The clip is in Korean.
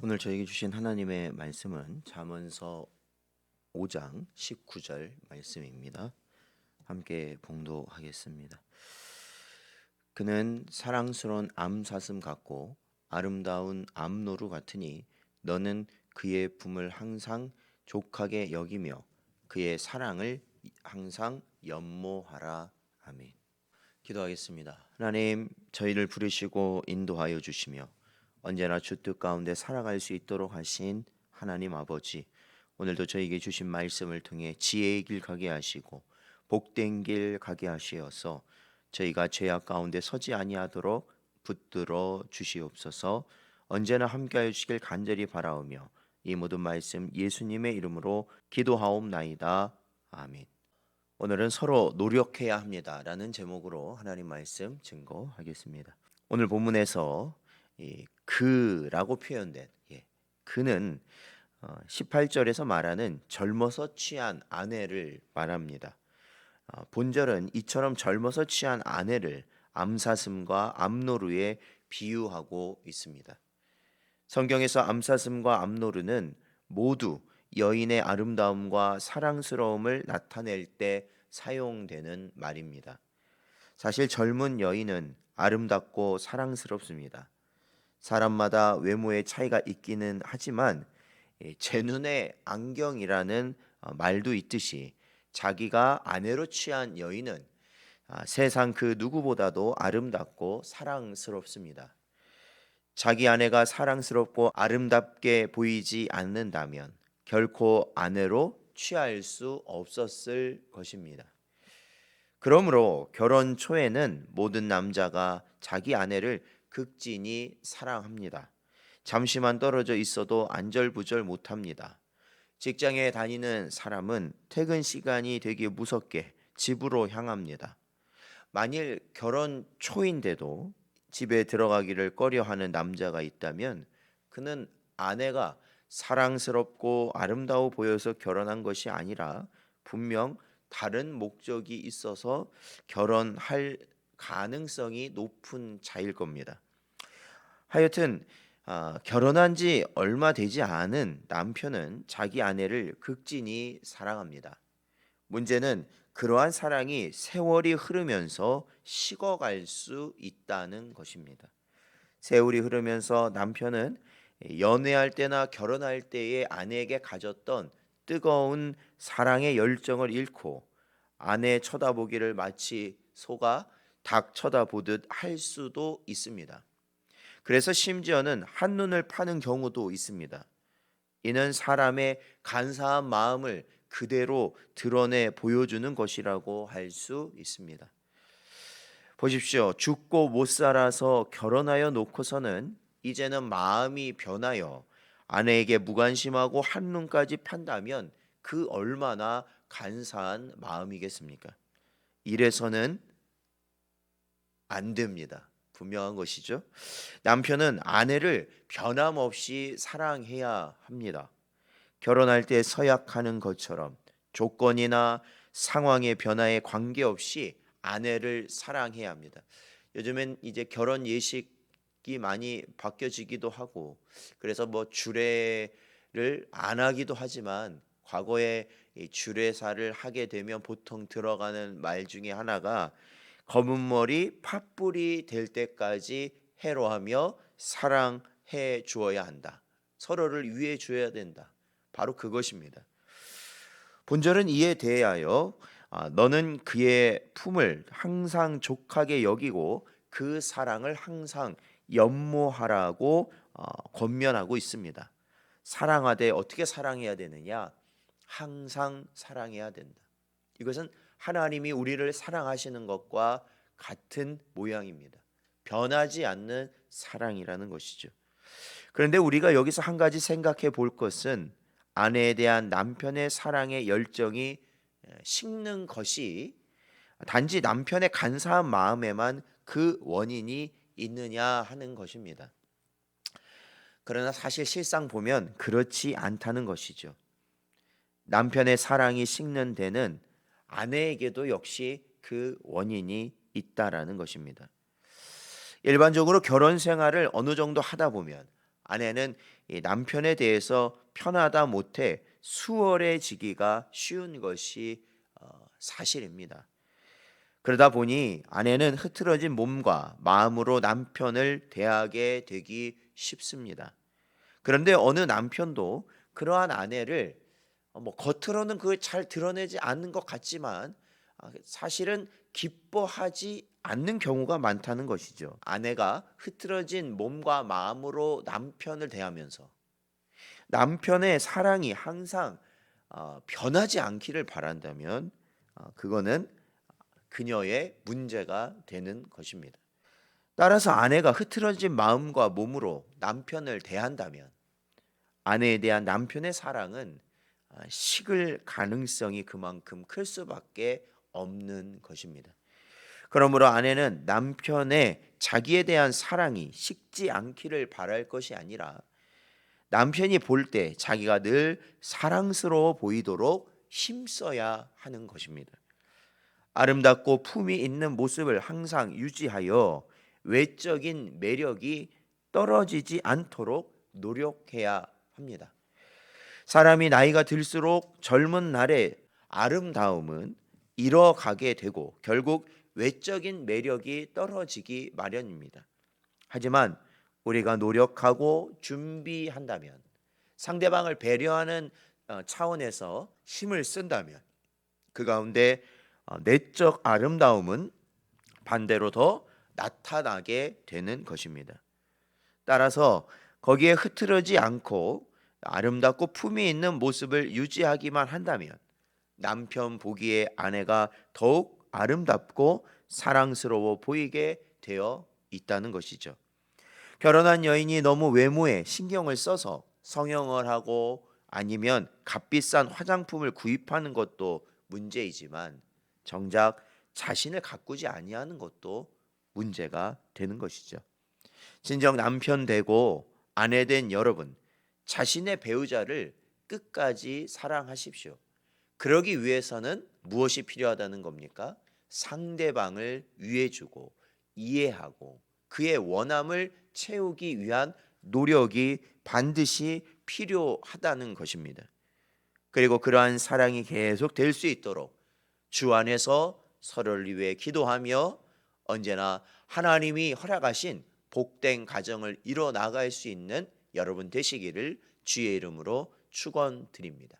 오늘 저에게 주신 하나님의 말씀은 잠언서 5장 19절 말씀입니다. 함께 봉독하겠습니다. 그는 사랑스러운 암사슴 같고 아름다운 암노루 같으니 너는 그의 품을 항상 족하게 여기며 그의 사랑을 항상 연모하라. 아멘. 기도하겠습니다. 하나님, 저희를 부르시고 인도하여 주시며 언제나 주 뜻 가운데 살아갈 수 있도록 하신 하나님 아버지, 오늘도 저에게 주신 말씀을 통해 지혜의 길 가게 하시고 복된 길 가게 하시어서 저희가 죄악 가운데 서지 아니하도록 붙들어 주시옵소서. 언제나 함께하여 주시길 간절히 바라오며 이 모든 말씀 예수님의 이름으로 기도하옵나이다. 아멘. 오늘은 서로 노력해야 합니다라는 제목으로 하나님 말씀 증거하겠습니다. 오늘 본문에서 그라고 표현된 그는 18절에서 말하는 젊어서 취한 아내를 말합니다. 본절은 이처럼 젊어서 취한 아내를 암사슴과 암노루에 비유하고 있습니다. 성경에서 암사슴과 암노루는 모두 여인의 아름다움과 사랑스러움을 나타낼 때 사용되는 말입니다. 사실 젊은 여인은 아름답고 사랑스럽습니다. 사람마다 외모의 차이가 있기는 하지만 제 눈에 안경이라는 말도 있듯이 자기가 아내로 취한 여인은 세상 그 누구보다도 아름답고 사랑스럽습니다. 자기 아내가 사랑스럽고 아름답게 보이지 않는다면 결코 아내로 취할 수 없었을 것입니다. 그러므로 결혼 초에는 모든 남자가 자기 아내를 극진히 사랑합니다. 잠시만 떨어져 있어도 안절부절 못합니다. 직장에 다니는 사람은 퇴근 시간이 되게 무섭게 집으로 향합니다. 만일 결혼 초인데도 집에 들어가기를 꺼려하는 남자가 있다면 그는 아내가 사랑스럽고 아름다워 보여서 결혼한 것이 아니라 분명 다른 목적이 있어서 결혼할 가능성이 높은 자일 겁니다. 하여튼 결혼한 지 얼마 되지 않은 남편은 자기 아내를 극진히 사랑합니다. 문제는 그러한 사랑이 세월이 흐르면서 식어갈 수 있다는 것입니다. 세월이 흐르면서 남편은 연애할 때나 결혼할 때의 아내에게 가졌던 뜨거운 사랑의 열정을 잃고 아내 쳐다보기를 마치 소가 닭 쳐다보듯 할 수도 있습니다. 그래서 심지어는 한눈을 파는 경우도 있습니다. 이는 사람의 간사한 마음을 그대로 드러내 보여주는 것이라고 할 수 있습니다. 보십시오. 죽고 못 살아서 결혼하여 놓고서는 이제는 마음이 변하여 아내에게 무관심하고 한눈까지 판다면 그 얼마나 간사한 마음이겠습니까? 이래서는 안 됩니다. 분명한 것이죠. 남편은 아내를 변함없이 사랑해야 합니다. 결혼할 때 서약하는 것처럼 조건이나 상황의 변화에 관계없이 아내를 사랑해야 합니다. 요즘엔 이제 결혼 예식이 많이 바뀌어지기도 하고 그래서 뭐 주례를 안 하기도 하지만 과거에 이 주례사를 하게 되면 보통 들어가는 말 중에 하나가 검은 머리 팥불이 될 때까지 해로하며 사랑해 주어야 한다. 서로를 위해 줘야 된다. 바로 그것입니다. 본절은 이에 대하여 너는 그의 품을 항상 족하게 여기고 그 사랑을 항상 연모하라고 권면하고 있습니다. 사랑하되 어떻게 사랑해야 되느냐? 항상 사랑해야 된다. 이것은 하나님이 우리를 사랑하시는 것과 같은 모양입니다. 변하지 않는 사랑이라는 것이죠. 그런데 우리가 여기서 한 가지 생각해 볼 것은 아내에 대한 남편의 사랑의 열정이 식는 것이 단지 남편의 간사한 마음에만 그 원인이 있느냐 하는 것입니다. 그러나 사실 실상 보면 그렇지 않다는 것이죠. 남편의 사랑이 식는 데는 아내에게도 역시 그 원인이 있다라는 것입니다. 일반적으로 결혼 생활을 어느 정도 하다 보면 아내는 이 남편에 대해서 편하다 못해 수월해지기가 쉬운 것이 사실입니다. 그러다 보니 아내는 흐트러진 몸과 마음으로 남편을 대하게 되기 쉽습니다. 그런데 어느 남편도 그러한 아내를 겉으로는 그걸 잘 드러내지 않는 것 같지만 사실은 기뻐하지 않는 경우가 많다는 것이죠. 아내가 흐트러진 몸과 마음으로 남편을 대하면서 남편의 사랑이 항상 변하지 않기를 바란다면 그거는 그녀의 문제가 되는 것입니다. 따라서 아내가 흐트러진 마음과 몸으로 남편을 대한다면 아내에 대한 남편의 사랑은 식을 가능성이 그만큼 클 수밖에 없는 것입니다. 그러므로 아내는 남편의 자기에 대한 사랑이 식지 않기를 바랄 것이 아니라 남편이 볼 때 자기가 늘 사랑스러워 보이도록 힘써야 하는 것입니다. 아름답고 품위 있는 모습을 항상 유지하여 외적인 매력이 떨어지지 않도록 노력해야 합니다. 사람이 나이가 들수록 젊은 날의 아름다움은 잃어가게 되고 결국 외적인 매력이 떨어지기 마련입니다. 하지만 우리가 노력하고 준비한다면 상대방을 배려하는 차원에서 힘을 쓴다면 그 가운데 내적 아름다움은 반대로 더 나타나게 되는 것입니다. 따라서 거기에 흐트러지 않고 아름답고 품위 있는 모습을 유지하기만 한다면 남편 보기에 아내가 더욱 아름답고 사랑스러워 보이게 되어 있다는 것이죠. 결혼한 여인이 너무 외모에 신경을 써서 성형을 하고 아니면 값비싼 화장품을 구입하는 것도 문제이지만 정작 자신을 가꾸지 아니하는 것도 문제가 되는 것이죠. 진정 남편 되고 아내 된 여러분, 자신의 배우자를 끝까지 사랑하십시오. 그러기 위해서는 무엇이 필요하다는 겁니까? 상대방을 위해주고 이해하고 그의 원함을 채우기 위한 노력이 반드시 필요하다는 것입니다. 그리고 그러한 사랑이 계속 될 수 있도록 주 안에서 서로를 위해 기도하며 언제나 하나님이 허락하신 복된 가정을 이뤄 나갈 수 있는 여러분 되시기를 주의 이름으로 축원드립니다.